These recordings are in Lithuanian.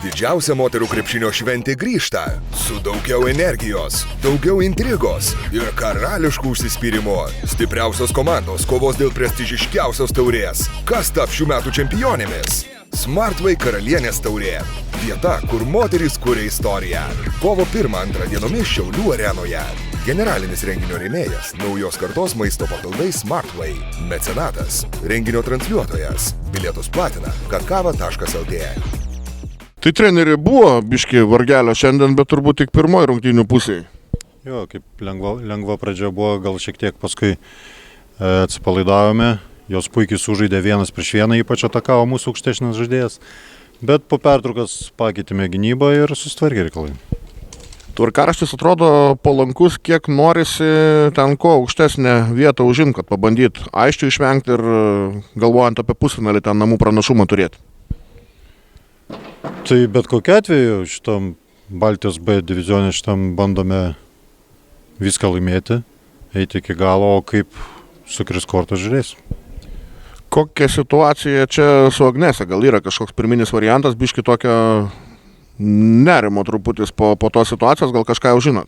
Didžiausia moterų krepšinio šventė grįžta su daugiau energijos, daugiau intrigos ir karališkų užsispyrimo. Stipriausios komandos kovos dėl prestižiškiausios taurės. Kas taps šių metų čempionėmis? Smartway karalienės taurė. Vieta, kur moterys kuria istoriją. Kovo 1-2 dienomis Šiaulių arenoje. Generalinis renginio rėmėjas, naujos kartos maisto papildai Smartway. Mecenatas, renginio transliuotojas. Bilietus platina kakava.lt. Tai treneri buvo biški vargelio šiandien, bet turbūt tik pirmoji rungtynių pusėje. Jo, kaip lengva pradžia buvo, gal šiek tiek paskui atsipalaidavome. Jos puikiai sužaidė 1-1, ypač atakavo mūsų aukštesnis žaidėjas. Bet po pertraukas pakeitėme gynybą ir susitvarkė reikalai. Tvarkaraštis atrodo palankus, kiek norisi ten ko aukštesnę vietą užimti, kad pabandyti aiškiai išvengti ir galvojant apie pusfinalį ten namų pranašumą turėti. Tai bet kokiu atveju šitam Baltijos B divizione šitam bandome viską laimėti, eiti iki galo, o kaip sukris kortos žiūrės. Kokia situacija čia su Agnese? Gal yra kažkoks pirminis variantas, biški tokio nerimo truputis po tos situacijos, gal kažką jau žinot?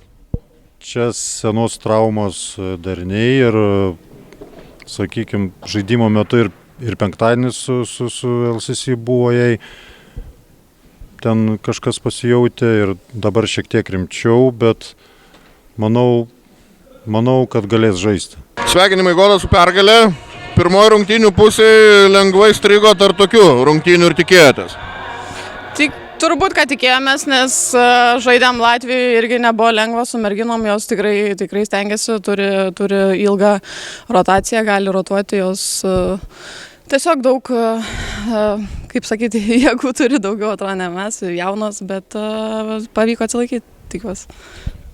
Čia senos traumos dariniai ir, sakykime, žaidimo metu ir penktadienis su LCC buvo jai. Ten kažkas pasijautė ir dabar šiek tiek rimčiau, bet manau, kad galės žaisti. Sveikinimai Goda su pergalė. Pirmoji rungtynių pusė lengvai strigo, tarp tokių rungtynių ir tikėjotės? Tik turbūt, kad tikėjomės, nes žaidėm Latvijoje irgi nebuvo lengva su merginom, jos tikrai stengiasi, turi ilgą rotaciją, gali rotuoti jos. Tiesiog daug, kaip sakyti, jėgų turi daugiau, atrodo, ne mes, jaunos, bet pavyko atsilaikyti, tikiuosi.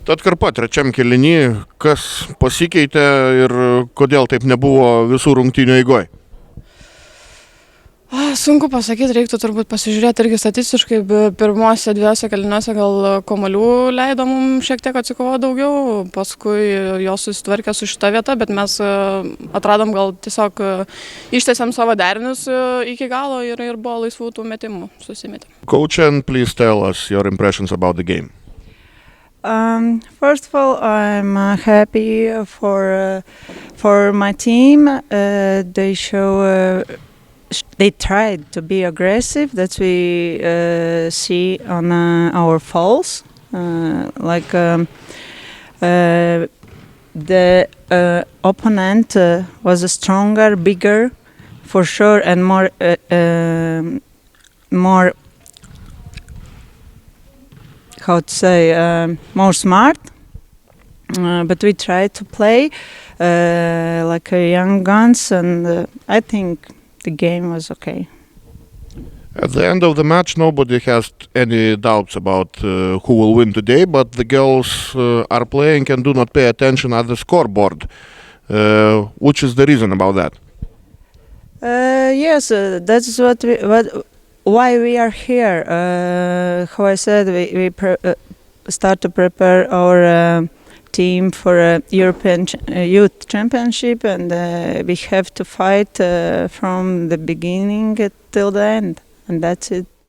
Tad Karpa, trečiam kėliny, kas pasikeitė ir kodėl taip nebuvo visų rungtynių eigoj? Sunku pasakyti, reiktų turbūt pasižiūrėti irgi statistiškai, pirmuose dviejose kėliniuose gal kamuolių leido mums šiek tiek atsikovo daugiau, paskui jos susitvarkė su šita vieta, bet mes atradom gal tiesiog ištėsėm savo derinius iki galo ir buvo laisvų tų metimų susimetę. Coach, and please tell us your impressions about the game. First of all, I'm happy for my team. They tried to be aggressive. That we see on our falls. The opponent was stronger, bigger, for sure, and more. How to say? More smart. But we tried to play like a young guns, and I think the game was okay. At the end of the match, nobody has any doubts about who will win today, but the girls are playing and do not pay attention at the scoreboard. Which is the reason about that? Yes, that's why we are here. How I said, we start to prepare our team for a European Youth Championship, and we have to fight from the beginning till the end, and that's it.